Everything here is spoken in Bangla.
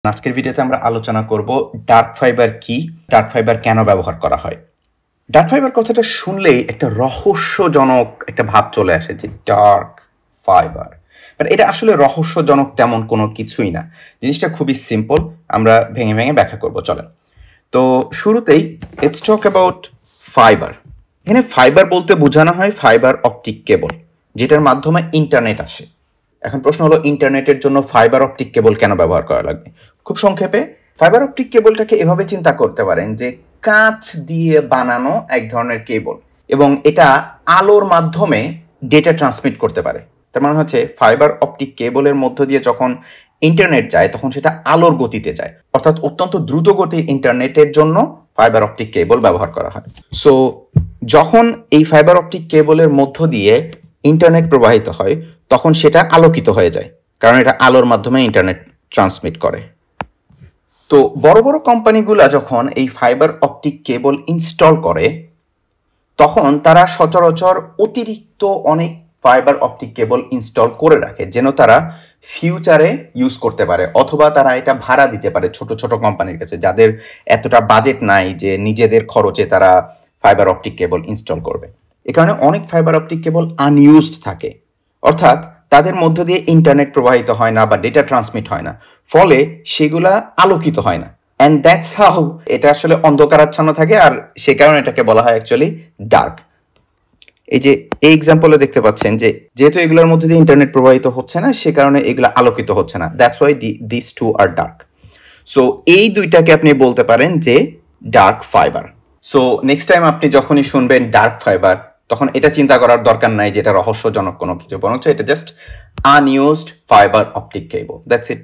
আজকের ভিডিওতে আমরা আলোচনা করব ডার্ক ফাইবার কি, ডার্ক ফাইবার কেন ব্যবহার করা হয়। ডার্ক ফাইবার কথাটা শুনলেই একটা রহস্যজনক একটা ভাব চলে আসে যে ডার্ক ফাইবার, বাট এটা আসলে রহস্যজনক তেমন কোনো কিছুই না। জিনিসটা খুবই সিম্পল, আমরা ভেঙে ভেঙে ব্যাখ্যা করব। চলেন। তো শুরুতেই লেটস টক অ্যাবাউট ফাইবার। এখানে ফাইবার বলতে বোঝানো হয় ফাইবার অপটিক কেবল, যেটার মাধ্যমে ইন্টারনেট আসে। এখন প্রশ্ন হলো, ইন্টারনেটের জন্য ফাইবার অপটিক কেবল কেন ব্যবহার করা লাগবে? খুব সংক্ষেপে, ফাইবার অপটিক কেবলটাকে এভাবে চিন্তা করতে পারেন যে কাঁচ দিয়ে বানানো এক ধরনের কেবল, এবং এটা আলোর মাধ্যমে ডেটা ট্রান্সমিট করতে পারে। তার মানে হচ্ছে ফাইবার অপটিক কেবলের মধ্য দিয়ে যখন ইন্টারনেট যায় তখন সেটা আলোর গতিতে যায়, অর্থাৎ অত্যন্ত দ্রুত গতির ইন্টারনেটের জন্য ফাইবার অপটিক কেবল ব্যবহার করা হয়। সো যখন এই ফাইবার অপটিক কেবলের মধ্য দিয়ে ইন্টারনেট প্রবাহিত হয় তখন সেটা আলোকিত হয়ে যায়, কারণ এটা আলোর মাধ্যমে ইন্টারনেট ট্রান্সমিট করে। তো বড় বড় কোম্পানিগুলো যখন এই ফাইবার অপটিক কেবল ইনস্টল করে তখন তারা সচরাচর অতিরিক্ত অনেক ফাইবার অপটিক কেবল ইনস্টল করে রাখে, যেন তারা ফিউচারে ইউজ করতে পারে, অথবা তারা এটা ভাড়া দিতে পারে ছোট ছোট কোম্পানির কাছে যাদের এতটা বাজেট নাই যে নিজেদের খরচে তারা ফাইবার অপটিক কেবল ইনস্টল করবে। এ কারণে অনেক ফাইবার অপটিক কেবল আনইউজড থাকে, অর্থাৎ তাদের মধ্য দিয়ে ইন্টারনেট প্রবাহিত হয় না বা ডেটা ট্রান্সমিট হয় না, ফলে সেগুলা আলোকিত হয় না। অ্যান্ড দ্যাটস হাউ এটা আসলে অন্ধকারাচ্ছন্ন থাকে, আর সে কারণে এটাকে বলা হয় অ্যাকচুয়ালি ডার্ক। এই যে এই এক্সাম্পলে দেখতে পাচ্ছেন যে যেহেতু এগুলোর মধ্যে দিয়ে ইন্টারনেট প্রবাহিত হচ্ছে না, সে কারণে এগুলো আলোকিত হচ্ছে না। That's why this two are dark. So এই দুইটাকে আপনি বলতে পারেন যে dark fibre. So next time আপনি যখনই শুনবেন ডার্ক ফাইবার, তখন এটা চিন্তা করার দরকার নাই যে এটা রহস্যজনক কোনো কিছু, বরঞ্চ এটা just unused fibre optic cable. That's it.